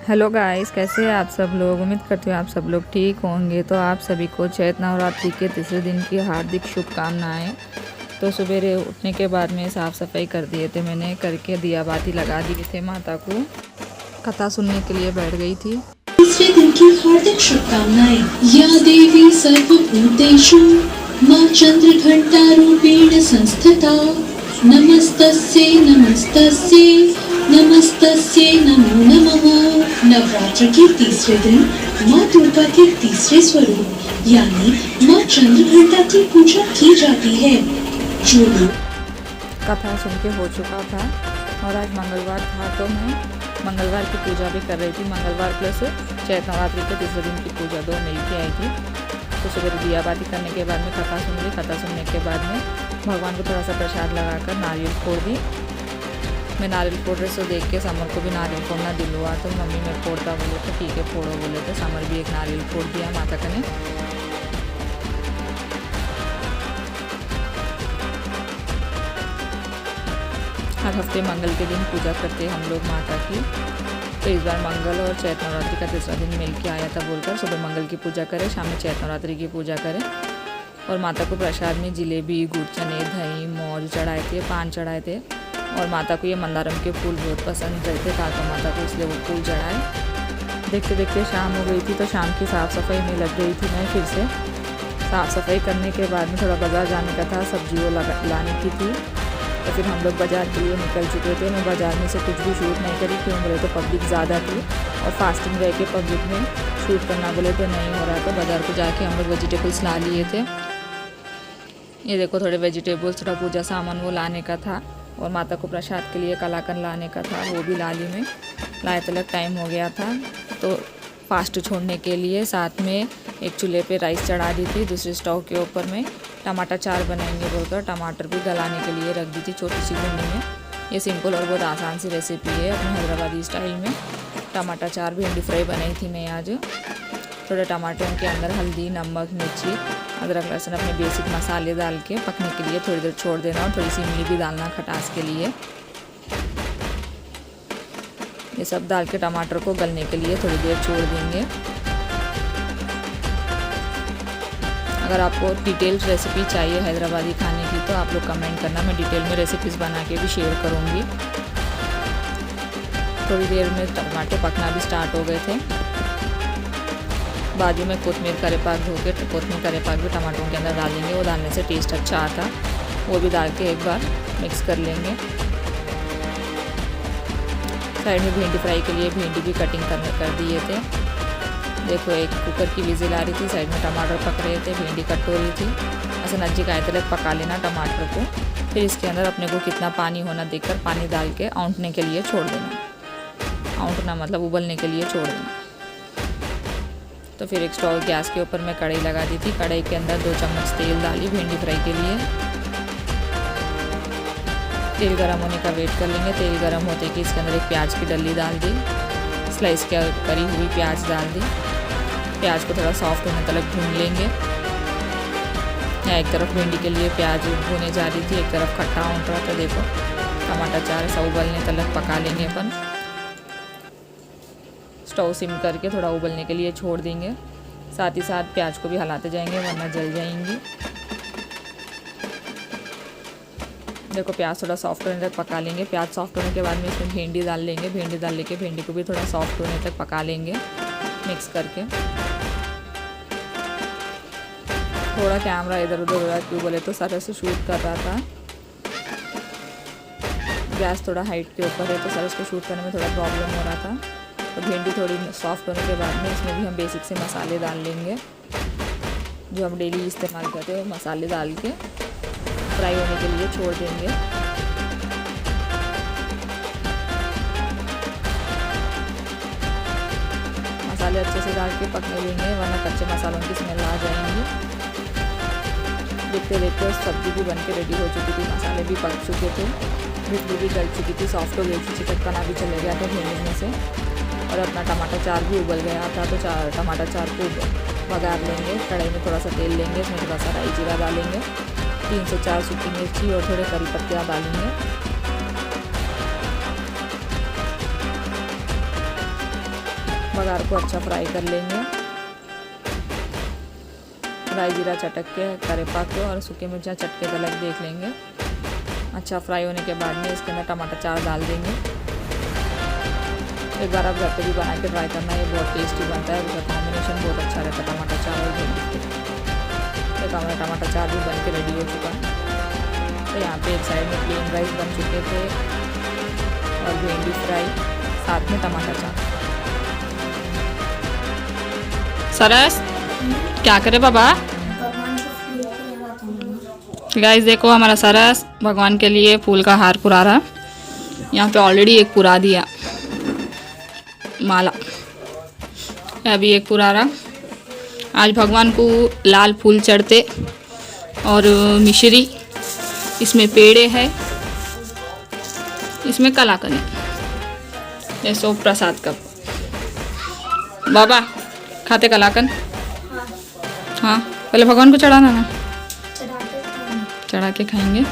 Hello guys, कैसे हैं आप सब लोग। उम्मीद करती हूँ आप सब लोग ठीक होंगे। तो आप सभी को चैत्र नवरात्रि के तीसरे दिन की हार्दिक शुभकामनाएं। तो सवेरे उठने के बाद में साफ़ सफाई कर दिए थे, मैंने करके दिया बाती लगा दिए थे। माता को कथा सुनने के लिए बैठ गई थी। तीसरे दिन की हार्दिक शुभकामनाएं। या देवी सर्वभूतेषु मां चंद्रघंटा रूपेण संस्थिता नमस्तस्यै नमस्तस्यै नमस्तस्यै नमो नमः। नवरात्र के तीसरे दिन मां दुर्गा के तीसरे स्वरूप यानी मां चंद्रघंटा की पूजा की जाती है। जो लोग कथा सुन के हो चुका था और आज मंगलवार था तो मैं मंगलवार की पूजा भी कर रही थी। मंगलवार प्लस चैत्र नवरात्रि के तीसरे दिन की पूजा दो मिल के आई थी। तो सुबह दिया बाती करने के बाद में कथा सुन ली। कथा सुनने के बाद में भगवान को थोड़ा सा प्रसाद लगाकर नारियल फोड़ दी। मैं नारियल फोड़ रही सो देख के समर को भी नारियल फोड़ना दिल हुआ, तो मम्मी मैं फोड़ता बोले तो ठीक है फोड़ो बोले, तो समर भी एक नारियल फोड़ दिया माता का ने। हर हफ्ते मंगल के दिन पूजा करते हम लोग माता की। तो इस बार मंगल और चैत्र नवरात्रि का तीसरा दिन मिल के आया था बोलकर सुबह मंगल की पूजा करें, शाम में चैत्र नवरात्रि की पूजा करें। और माता को प्रसाद में जिलेबी, गुड़ चने, दही, मौज चढ़ाए थे, पान चढ़ाए थे। और माता को ये मंदारम के फूल बहुत पसंद रहते काका माता को, इसलिए वो फूल चढ़ाए। देखते देखते शाम हो गई थी, तो शाम की साफ़ सफाई में लग गई थी मैं फिर से। साफ़ सफाई करने के बाद में थोड़ा बाज़ार जाने का था, सब्जी वो लाने की थी। तो फिर हम लोग बाज़ार के लिए निकल चुके थे। मैं बाज़ार में से कुछ भी शूट नहीं करी, क्यों बोले तो पब्लिक ज़्यादा थी और फास्टिंग रह के पब्लिक में शूट करना बोले तो नहीं हो रहा। तो बाज़ार को जाके हम लोग वेजिटेबल्स ला लिए थे। ये देखो थोड़े वेजिटेबल्स, थोड़ा पूजा सामान वो लाने का था। और माता को प्रसाद के लिए कलाकंद लाने का था, वो भी ला ली मैं। लाए तक टाइम हो गया था, तो फास्ट छोड़ने के लिए साथ में एक चूल्हे पे राइस चढ़ा दी थी। दूसरे स्टोव के ऊपर में टमाटर चार बनाएंगे बोलकर टमाटर भी गलाने के लिए रख दी थी छोटी सी गुंडी में। ये सिंपल और बहुत आसान सी रेसिपी है अपने हैदराबादी स्टाइल में। टमाटर चार भिंडी फ्राई बनाई थी मैं आज। थोड़े टमाटरों के अंदर हल्दी, नमक, मिर्ची, अदरक, लहसुन अपने बेसिक मसाले डाल के पकने के लिए थोड़ी देर छोड़ देना। और थोड़ी सी इमली भी डालना खटास के लिए। ये सब डाल के टमाटर को गलने के लिए थोड़ी देर छोड़ देंगे। अगर आपको डिटेल्स रेसिपी चाहिए हैदराबादी खाने की तो आप लोग कमेंट करना, मैं डिटेल में रेसिपीज़ बना के भी शेयर करूँगी। थोड़ी देर में टमाटर पकना भी स्टार्ट हो गए थे। बाजू में कोतमीर करेपाक धो के कोतमीर करेपाक भी टमाटरों के अंदर डालेंगे, वो डालने से टेस्ट अच्छा आता। वो भी डाल के एक बार मिक्स कर लेंगे। साइड में भिंडी फ्राई के लिए भिंडी भी कटिंग कर दिए थे। देखो एक कुकर की विजिल आ रही थी, साइड में टमाटर पक रहे थे, भिंडी कट हो रही थी। ऐसे नज्जी का तक पका लेना टमाटर को। फिर इसके अंदर अपने को कितना पानी होना देखकर पानी डाल के औंटने के लिए छोड़ देना। औंटना मतलब उबलने के लिए छोड़ देना। तो फिर एक स्टोव गैस के ऊपर मैं कढ़ाई लगा दी थी। कढ़ाई के अंदर 2 चम्मच तेल डाली भिंडी फ्राई के लिए। तेल गरम होने का वेट कर लेंगे। तेल गरम होते कि इसके अंदर एक प्याज की डली डाल दी, स्लाइस करी हुई प्याज डाल दी। प्याज को थोड़ा सॉफ्ट होने तक भून लेंगे। या एक तरफ भिंडी के लिए प्याज भूने जा रही थी, एक तरफ खट्टा होने रहा था। देखो टमाटर चार सब उबलने तक पका लेंगे अपन। स्टोव सिम करके थोड़ा उबलने के लिए छोड़ देंगे। साथ ही साथ प्याज को भी हिलाते जाएंगे वरना जल जाएंगी। देखो प्याज थोड़ा सॉफ्ट होने तक पका लेंगे। प्याज सॉफ्ट होने के बाद में इसमें भिंडी डाल लेंगे। भिंडी डाल लेके भिंडी को भी थोड़ा सॉफ्ट होने तक पका लेंगे मिक्स करके। थोड़ा कैमरा इधर उधर हो रहा है, क्यों बोले तो सर से शूट कर रहा था। गैस थोड़ा हाइट के ऊपर है तो सर उसको शूट करने में थोड़ा प्रॉब्लम हो रहा था। तो भिंडी थोड़ी सॉफ्ट होने के बाद में इसमें भी हम बेसिक से मसाले डाल लेंगे जो हम डेली इस्तेमाल करते हैं। वो मसाले डाल के फ्राई होने के लिए छोड़ देंगे। मसाले अच्छे से डाल के पकने देंगे वरना कच्चे मसालों की स्मेल आ जाएंगी। देखते देखते सब्जी भी बन के रेडी हो चुकी थी, मसाले भी पक चुके थे, भिंडी भी गल चुकी थी, सॉफ्ट हो गई थी, चिकटपना भी चले गया था भिंडी में से। और अपना टमाटर चार भी उबल गया था। तो टमाटर चार को बघार लेंगे। कढ़ाई में थोड़ा सा तेल लेंगे, इसमें थोड़ा सा राई जीरा डालेंगे, 3 से 4 सूखी मिर्ची और थोड़े करी पत्तियाँ डालेंगे। बघार को अच्छा फ्राई कर लेंगे। राई जीरा चटक के करेपा के और सूखे मिर्चा चटके तलक देख लेंगे। अच्छा फ्राई होने के बाद में इसके अंदर टमाटर चार डाल देंगे। एक बार आप घर पे भी बना के ट्राई करना, ये बहुत टेस्टी बनता है। उसका कॉम्बिनेशन बहुत अच्छा रहता है टमाटर चार और भिंडी। देखो हमारा टमाटर चार भी बन के रेडी हो चुका है। तो यहाँ पे एक साइड में प्लेन राइस बन चुके थे और भिंडी फ्राई साथ में टमाटर चार। सरस क्या करे बाबा? गाइस देखो हमारा सरस भगवान के लिए फूल का हार पुरा रहा। यहाँ पे ऑलरेडी एक पुरा दिया माला, अभी एक पुरा रहा। आज भगवान को लाल फूल चढ़ते और मिश्री, इसमें पेड़े है, इसमें कलाकंद, ये सब प्रसाद का। बाबा खाते कलाकंद? हाँ पहले भगवान को चढ़ाना ना, चढ़ा के खाएंगे।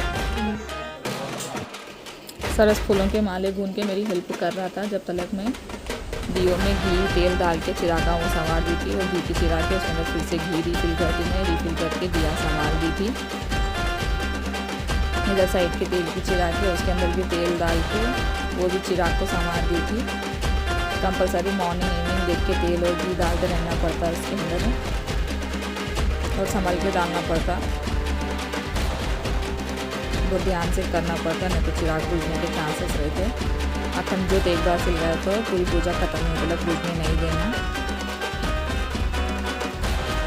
सरस फूलों के माले भून के मेरी हेल्प कर रहा था जब तलक मैं दियो में घी तेल डाल के चिरागा वो संवार दी थी। और घी की चिरा के उसके अंदर फिर से घी रिफिल करके मैं रिफिल करके दिया संवार दी थी। इधर साइड के तेल की चिरा के उसके अंदर भी तेल डाल के वो भी चिराग को संवार दी थी। कंपलसरी मॉर्निंग इवनिंग देख के तेल और घी डालते रहना पड़ता है इसके अंदर और संभल के डालना पड़ता, बहुत ध्यान से करना पड़ता, नहीं तो चिराग बुझने के चांसेस रहते। अखंड ज्योत एक बार सिल गया तो पूरी पूजा खत्म होने तक बुझने नहीं देना।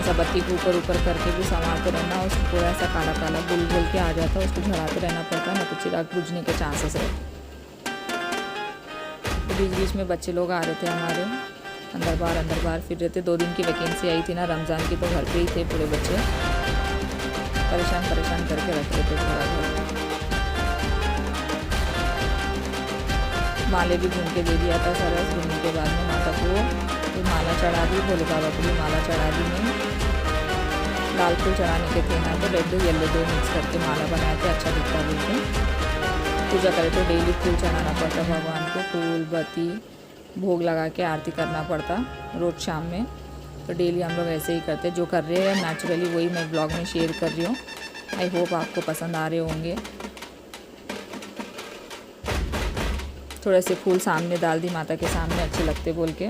ऐसा बत्ती को ऊपर ऊपर करके भी संवारते रहना। उसको पूरा ऐसा काला काला गुल गुल के आ जाता है, उसको झड़ाते रहना पड़ता है, नहीं तो चिराग बुझने के चांसेस रहते। तो बीच बीच में बच्चे लोग आ रहे थे हमारे, अंदर बाहर फिर रहे थे। 2 दिन की वैकेंसी आई थी ना रमज़ान की, तो घर पे ही थे पूरे बच्चे, परेशान करके रख रहे थे पूरा घर। माले भी भून के दे दिया था सरस। भूनने के बाद में माता को तो माला चढ़ा दी, भोले बाबा को भी माला चढ़ा दी। मैं लाल फूल चढ़ाने के थे ना, तो रेड येलो 2 मिक्स करके माला बनाए थे, अच्छा दिखता बोलते। पूजा करे तो डेली फूल चढ़ाना पड़ता भगवान को, फूल बत्ती भोग लगा के आरती करना पड़ता रोज़ शाम में। तो डेली हम लोग ऐसे ही करते, जो कर रहे हैं नेचुरली वही मैं ब्लॉग में शेयर कर रही हूँ। आई होप आपको पसंद आ रहे होंगे। थोड़े से फूल सामने डाल दी माता के सामने, अच्छे लगते बोल के।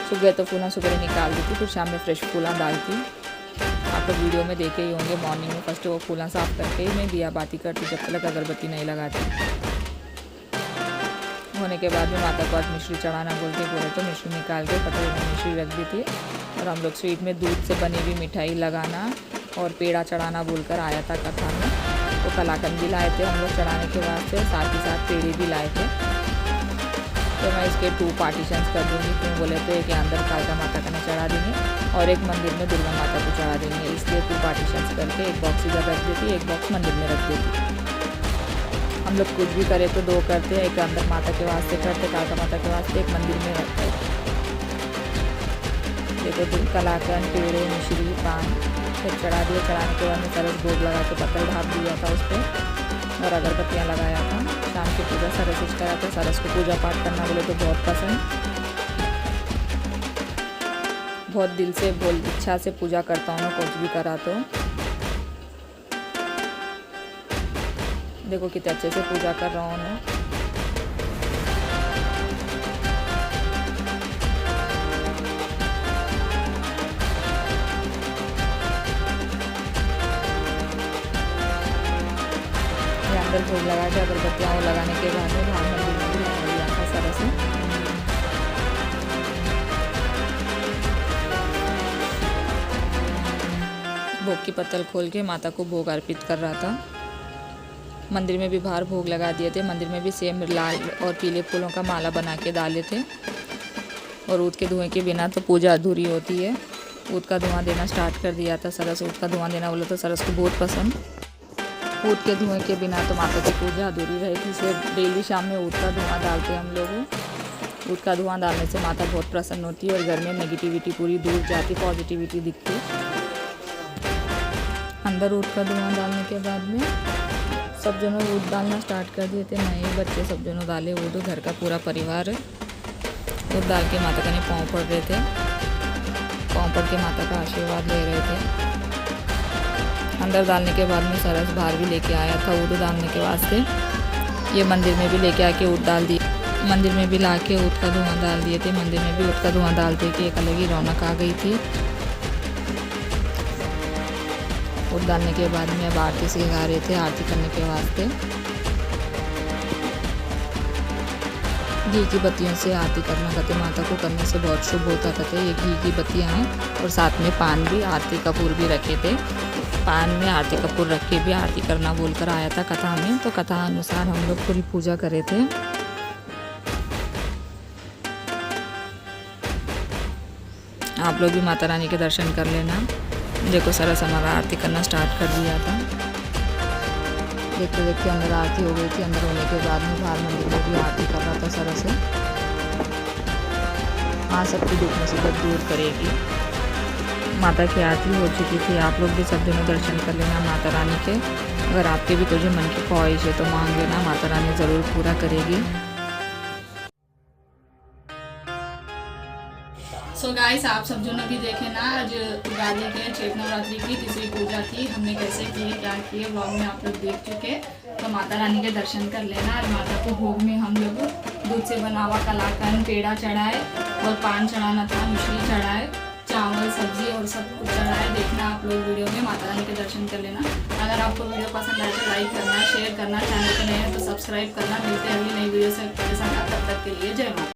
सुबह तो फूला सुबह निकाल दी थी, फिर शाम में फ्रेश फूला डालती। आप लोग वीडियो में देखे ही होंगे, मॉर्निंग में फर्स्ट वो फूला साफ करके ही मैं दिया बाती करती, जब तक अगरबत्ती नहीं लगाती। होने के बाद में माता को आज मिश्री चढ़ाना बोल के बोले, तो मिश्री निकाल के कटोरे में मिश्री रख दी थी। और हम लोग स्वीट में दूध से बनी हुई मिठाई लगाना और पेड़ा चढ़ाना बोलकर आया था कथा में। तो कलाकंद भी लाए थे हम लोग चढ़ाने के वास्ते, साथ ही साथ पेड़े भी लाए थे। तो मैं इसके 2 पार्टीशंस कर दूँगी, क्यों बोले तो एक अंदर कालका माता का चढ़ा देंगे और एक मंदिर में दुर्गा माता को चढ़ा देंगे। इसलिए 2 पार्टीशंस करके एक बॉक्स इधर रख देती, एक बॉक्स मंदिर में रख देती। हम लोग कुछ भी करें तो 2 करते हैं, एक अंदर माता के वास्ते करते, कालका माता के वास्ते, एक मंदिर में रखते। देखो कलाकंद पेड़े मिश्री पान फिर चढ़ा दिए। चढ़ाने के बाद में सरस भोग लगा के पत्थर ढाप दिया था उस पर और अगरबत्तियाँ लगाया था। शाम की पूजा सरस करा था। सरस को पूजा पाठ करना बोले तो बहुत पसंद, बहुत दिल से बोल इच्छा से पूजा करता हूँ मैं, कुछ भी करा तो। देखो कितने अच्छे से पूजा कर रहा हूँ मैं। अंदर भोग लगा के अगरबत्तियाँ वो लगाने के बाद में बाहर मंदिर में भी लगा दिया था सरस ने। भोग की पत्तल खोल के माता को भोग अर्पित कर रहा था। मंदिर में भी बाहर भोग लगा दिए थे। मंदिर में भी सेम लाल और पीले फूलों का माला बना के डाले थे। और ऊद के धुएं के बिना तो पूजा अधूरी होती है। ऊद का धुआं देना स्टार्ट कर दिया था सरस। ऊद का धुआं देना बोले तो सरस को बहुत पसंद। ऊद के धुएं के बिना तो माता की पूजा अधूरी रहेगी, इसलिए डेली शाम में ऊद का धुआं डालते हैं हम लोग। ऊद का धुआं डालने से माता बहुत प्रसन्न होती है और घर में नेगेटिविटी पूरी दूर जाती, पॉजिटिविटी दिखती। अंदर ऊद का धुआं डालने के बाद में सब जनों ऊद डालना स्टार्ट कर दिए थे। नए बच्चे सब जनों डाले ऊद, घर का पूरा परिवार दूध डाल के माता का ने पाँव पड़ रहे थे। पाँव पड़ के माता का आशीर्वाद ले रहे थे। अंदर डालने के बाद में सरस बाहर भी लेके आया था ऊद डालने के वास्ते। ये मंदिर में भी लेके आके ऊद डाल दिए। मंदिर में भी ला के ऊद का धुआं डाल दिए थे। मंदिर में भी ऊद का धुआं डालते कि एक अलग ही रौनक आ गई थी। ऊद डालने के बाद में अब आरती सिखा रहे थे आरती करने के वास्ते। घी की बत्तियों से आरती करना कहते माता को करने से बहुत शुभ होता कहते। ये घी की बत्तियाँ हैं और साथ में पान भी आरती कपूर भी रखे थे। पान में आरती कपूर रख के भी आरती करना बोलकर आया था कथा में। तो कथा अनुसार हम लोग पूरी पूजा करे थे। आप लोग भी माता रानी के दर्शन कर लेना। देखो सरस हमारा आरती करना स्टार्ट कर दिया था। देखते देखते अंदर आरती हो गई थी। अंदर होने के बाद में बाहर मंदिर में भी आरती कर रहा था सरस से। हाँ, सबकी दुख मुसीबत दूर करेगी। माता की आरती हो चुकी थी। आप लोग भी सब दिनों दर्शन कर लेना माता रानी के। अगर आपके भी कुछ मन की ख्वाहिश है तो मांग लेना, माता रानी ज़रूर पूरा करेगी। सो गाइस, आप सब जो ने भी देखे ना, आज उगादी के चैत्र नवरात्रि की तीसरी पूजा थी। हमने कैसे किए क्या किए ब्लॉग में आप लोग देख चुके। तो माता रानी के दर्शन कर लेना। और माता को भोग में हम लोग दूध से बना हुआ कलाकंद पेड़ा चढ़ाए और पान चढ़ाना था, मिश्री चढ़ाए, चावल सब्जी और सब कुछ चढ़ाए। देखना आप लोग वीडियो में, माता रानी के दर्शन कर लेना। अगर आपको वीडियो पसंद आए तो लाइक करना, शेयर करना, चैनल पर नए हैं तो सब्सक्राइब करना। मिलते हैं अगली नई वीडियो से। तब तक के लिए जय माता।